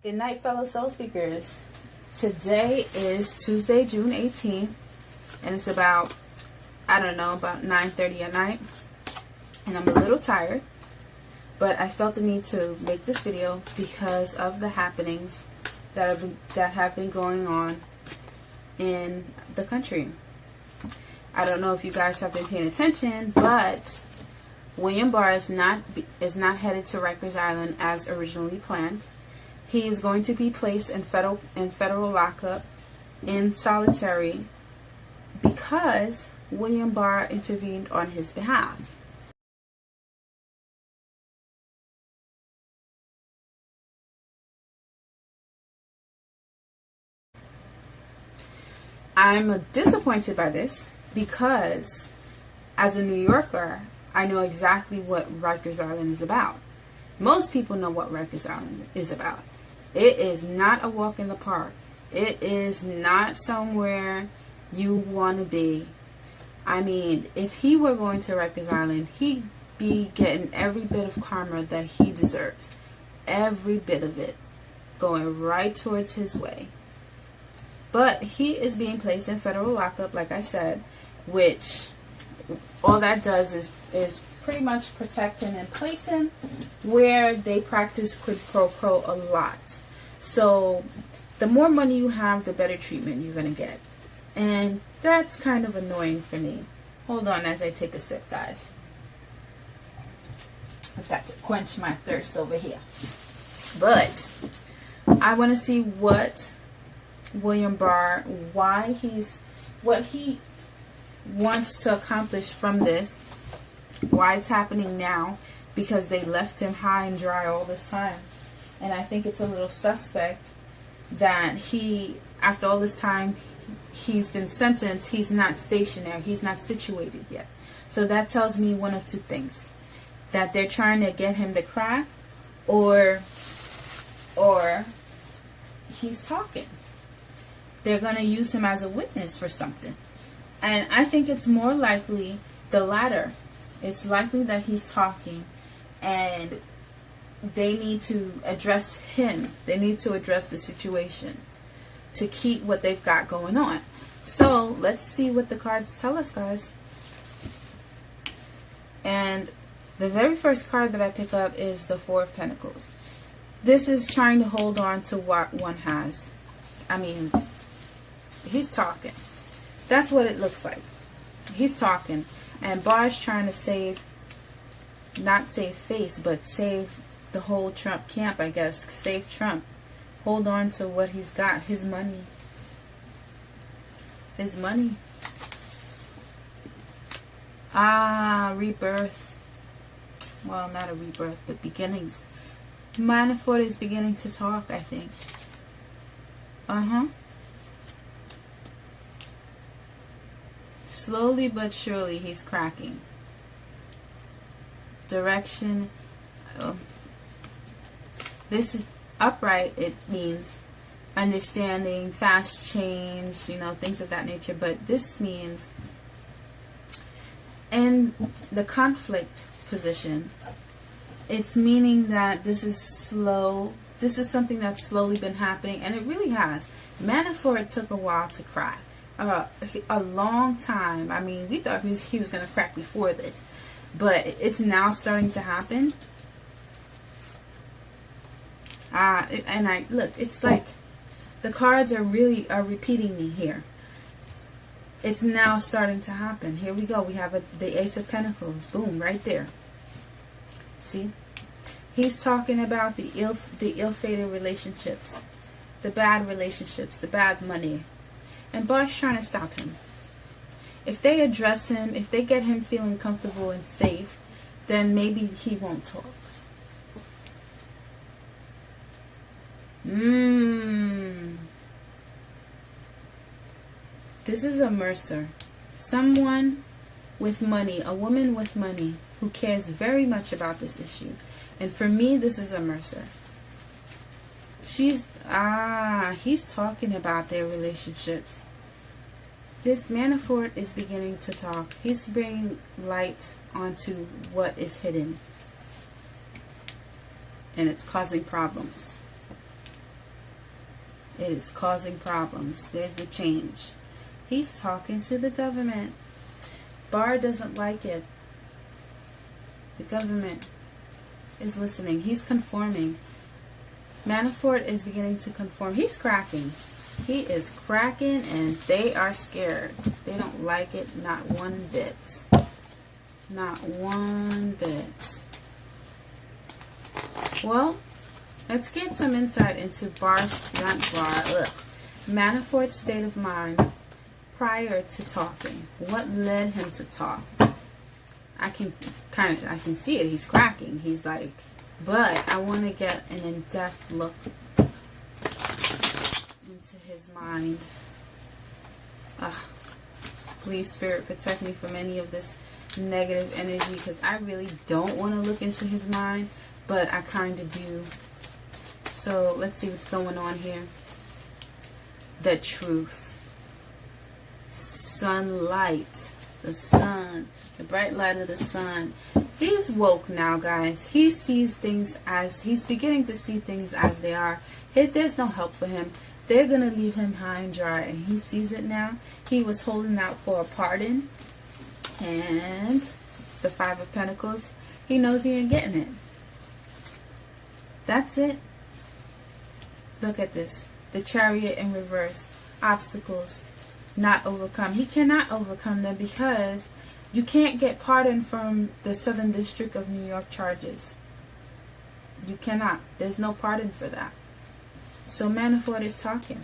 Good night, fellow soul speakers. Today is Tuesday, June 18th, and it's about, I don't know, about 9:30 at night, and I'm a little tired, but I felt the need to make this video because of the happenings that have been going on in the country. I don't know if you guys have been paying attention, but William Barr is not headed to Rikers Island as originally planned. He is going to be placed in federal lockup in solitary because William Barr intervened on his behalf. I'm disappointed by this because as a New Yorker, I know exactly what Rikers Island is about. Most people know what Rikers Island is about. It is not a walk in the park. It is not somewhere you want to be. I mean, if he were going to Rikers Island, he'd be getting every bit of karma that he deserves. Every bit of it. Going right towards his way. But he is being placed in federal lockup, like I said, which all that does is pretty much protect him and place him where they practice quid pro quo a lot. So the more money you have, the better treatment you're going to get. And that's kind of annoying for me. Hold on as I take a sip, guys. I've got to quench my thirst over here. But I want to see what William Barr, what he wants to accomplish from this, why it's happening now, because they left him high and dry all this time. And I think it's a little suspect that he, after all this time, he's been sentenced, he's not stationary, he's not situated yet. So that tells me one of two things: that they're trying to get him to crack, or he's talking. They're going to use him as a witness for something. And I think it's more likely the latter. It's likely that he's talking and they need to address him. They need to address the situation to keep what they've got going on. So let's see what the cards tell us, guys. And the very first card that I pick up is the Four of Pentacles. This is trying to hold on to what one has. I mean, he's talking. That's what it looks like. He's talking. And Barr's trying to not save face, but save the whole Trump camp, I guess. Save Trump. Hold on to what he's got. His money. His money. Ah, rebirth. Well, not a rebirth, but beginnings. Manafort is beginning to talk, I think. Slowly but surely he's cracking. Direction. This is upright. It means understanding, fast change, you know, things of that nature. But this means in the conflict position, it's meaning that this is slow. This is something that's slowly been happening, and it really has. Manafort took a while to crack. A long time. I mean, we thought he was going to crack before this, but it's now starting to happen. And look, it's like the cards are repeating me here. It's now starting to happen. Here we go. We have the Ace of Pentacles. Boom, right there. See, he's talking about the ill-fated relationships, the bad relationships, the bad money. And Barr's trying to stop him. If they address him, if they get him feeling comfortable and safe, then maybe he won't talk. This is a mercer. Someone with money, a woman with money who cares very much about this issue. And for me, this is a mercer. He's talking about their relationships. This Manafort is beginning to talk. He's bringing light onto what is hidden. And it's causing problems. It is causing problems. There's the change. He's talking to the government. Barr doesn't like it. The government is listening. He's conforming. Manafort is beginning to conform. He's cracking. He is cracking, and they are scared. They don't like it, not one bit. Not one bit. Well, let's get some insight into Manafort's state of mind prior to talking. What led him to talk? I can see it. He's cracking. He's like, but I want to get an in-depth look into his mind. Please, Spirit, protect me from any of this negative energy, because I really don't want to look into his mind, but I kind of do. So let's see what's going on here. The truth. Sunlight. The sun. The bright light of the sun. He's woke now, guys. He sees things as, he's beginning to see things as they are. There's no help for him. They're going to leave him high and dry, and he sees it now. He was holding out for a pardon, and the Five of Pentacles, he knows he ain't getting it. That's it. Look at this. The Chariot in reverse. Obstacles not overcome. He cannot overcome them because you can't get pardoned from the Southern District of New York charges. You cannot. There's no pardon for that. So Manafort is talking.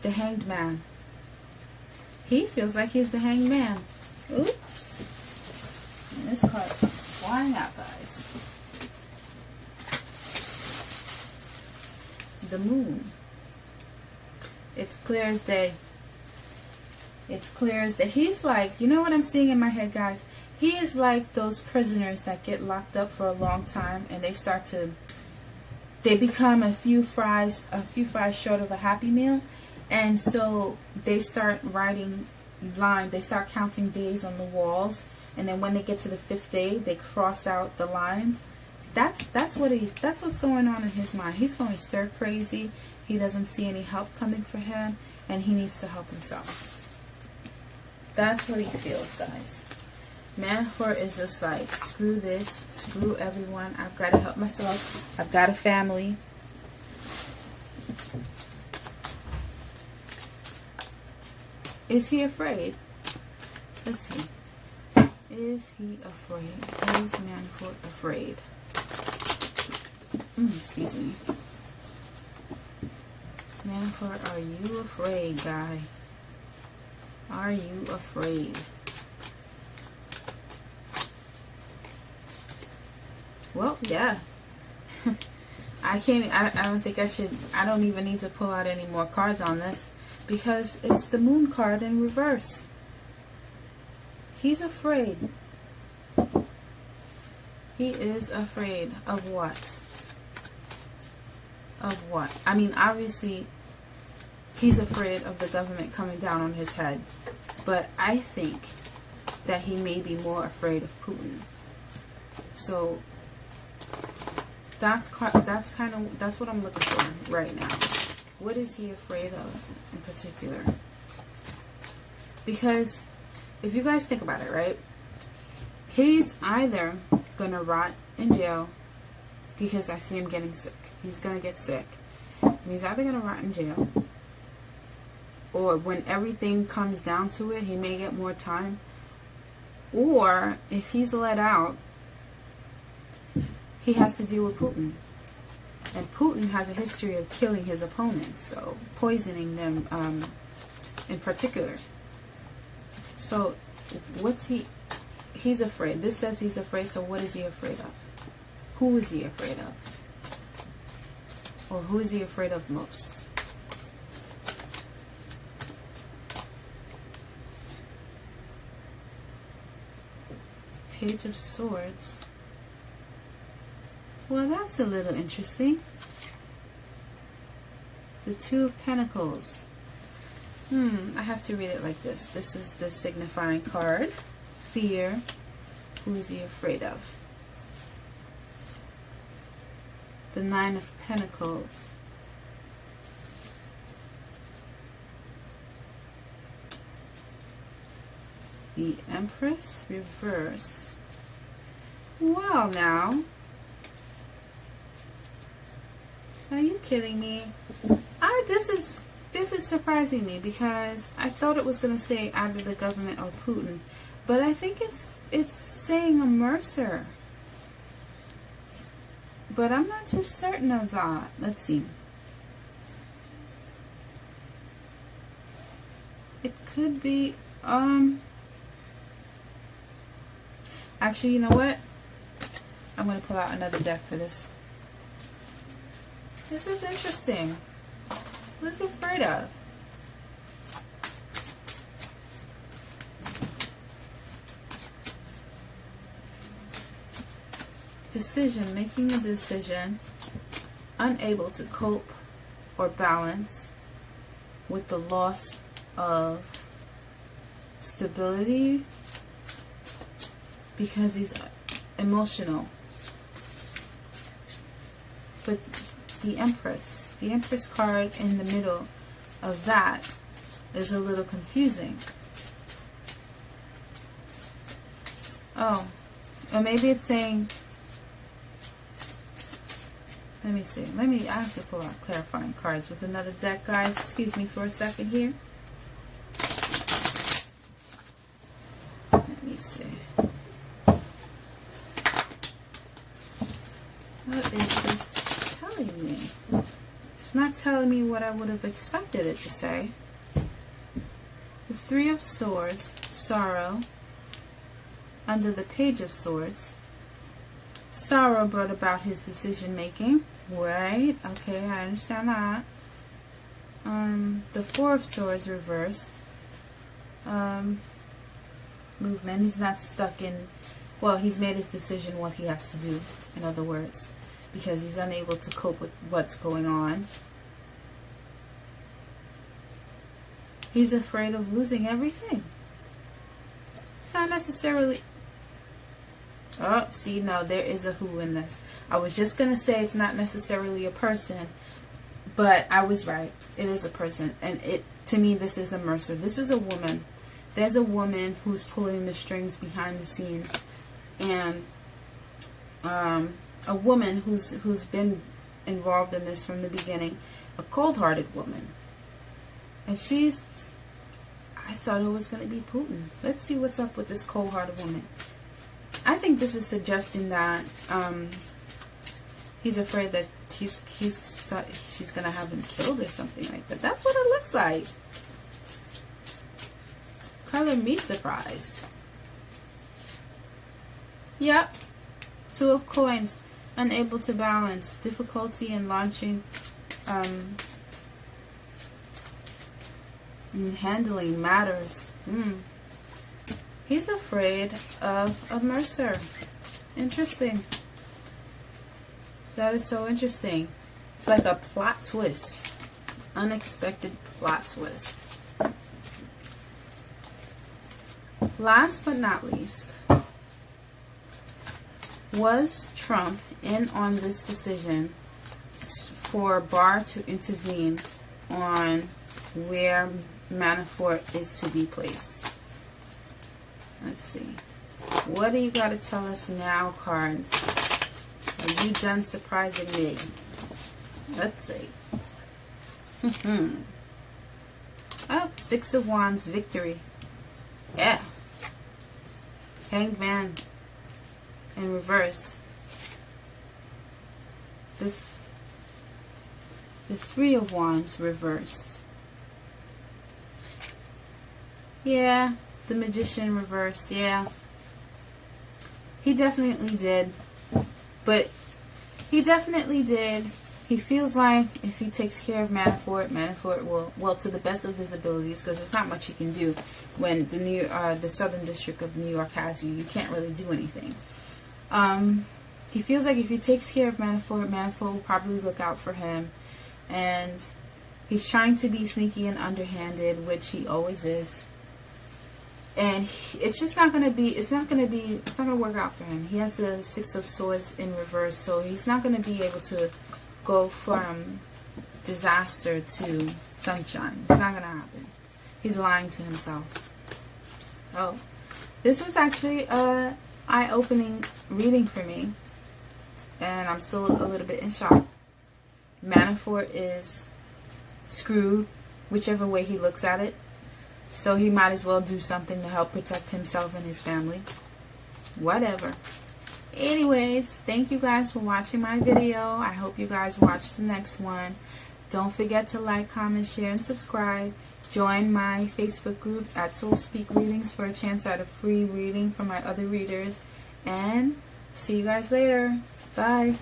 The Hanged Man. He feels like he's the Hanged Man. Oops. And this card comes flying out, guys. The Moon. It's clear as day. It's clear as day. He's like, you know what I'm seeing in my head, guys? He is like those prisoners that get locked up for a long time, and they become a few fries short of a Happy Meal, and so they start writing lines. They start counting days on the walls, and then when they get to the 5th day, they cross out the lines. That's what's going on in his mind. He's going stir crazy. He doesn't see any help coming for him, and he needs to help himself. That's what he feels, guys. Manafort is just like, screw this, screw everyone. I've got to help myself. I've got a family. Is he afraid? Let's see. Is he afraid? Is Manafort afraid? Excuse me. Manafort, are you afraid, guy? Are you afraid? Well, yeah. I don't think I should. I don't even need to pull out any more cards on this, because it's the Moon card in reverse. He's afraid. He is afraid of what? Of what? I mean, obviously, he's afraid of the government coming down on his head. But I think that he may be more afraid of Putin. So that's what I'm looking for right now. What is he afraid of in particular? Because if you guys think about it, right? He's either gonna rot in jail, because I see him getting sick. He's gonna get sick. He's either gonna rot in jail, or when everything comes down to it, he may get more time. Or if he's let out, he has to deal with Putin. And Putin has a history of killing his opponents, so poisoning them in particular. So what's he's afraid. This says he's afraid, so what is he afraid of? Who is he afraid of? Or who is he afraid of most? Page of Swords. Well, that's a little interesting. The Two of Pentacles. I have to read it like this. This is the signifying card. Fear. Who is he afraid of? The Nine of Pentacles. The Empress reversed. Wow, now. Are you kidding me? This is surprising me, because I thought it was going to say either the government or Putin, but I think it's saying a Mercer. But I'm not too certain of that. Let's see. It could be actually, you know what? I'm going to pull out another deck for this. This is interesting. What is he afraid of? Decision, making a decision, unable to cope or balance with the loss of stability because he's emotional. But the Empress card in the middle of that is a little confusing. Oh, or maybe it's saying, let me see, I have to pull out clarifying cards with another deck, guys. Excuse me for a second here. Let me see. What is this telling me? It's not telling me what I would have expected it to say. The Three of Swords, sorrow, under the Page of Swords. Sorrow brought about his decision making, right? Okay, I understand that. The Four of Swords reversed. Movement. He's not stuck in, well, he's made his decision what he has to do, in other words, because he's unable to cope with what's going on. He's afraid of losing everything. It's not necessarily... Oh, see, no, there is a who in this. I was just going to say it's not necessarily a person, but I was right. It is a person. And to me, this is a Mercer. This is a woman. There's a woman who's pulling the strings behind the scenes. And a woman who's been involved in this from the beginning. A cold-hearted woman. And I thought it was going to be Putin. Let's see what's up with this cold-hearted woman. I think this is suggesting that he's afraid that she's going to have him killed or something like that. That's what it looks like. Color me surprised. Yep. Two of Coins. Unable to balance. Difficulty in launching. In handling matters. He's afraid of a Mercer. Interesting. That is so interesting. It's like a plot twist. Unexpected plot twist. Last but not least, was Trump in on this decision for Barr to intervene on where Manafort is to be placed? Let's see. What do you got to tell us now, cards? Are you done surprising me? Let's see. Oh, Six of Wands, victory. Yeah. Hanged Man in reverse. The Three of Wands reversed. Yeah. The Magician reversed, yeah. He definitely did. But he definitely did. He feels like if he takes care of Manafort will, well, to the best of his abilities, because there's not much he can do when the Southern District of New York has you. You can't really do anything. He feels like if he takes care of Manafort will probably look out for him. And he's trying to be sneaky and underhanded, which he always is. And it's just not going to be, it's not going to work out for him. He has the Six of Swords in reverse, so he's not going to be able to go from disaster to sunshine. It's not going to happen. He's lying to himself. Oh, this was actually a eye-opening reading for me, and I'm still a little bit in shock. Manafort is screwed whichever way he looks at it, so he might as well do something to help protect himself and his family. Whatever. Anyways, thank you guys for watching my video. I hope you guys watch the next one. Don't forget to like, comment, share, and subscribe. Join my Facebook group at soulspeakreadings for a chance at a free reading from my other readers. And see you guys later. Bye.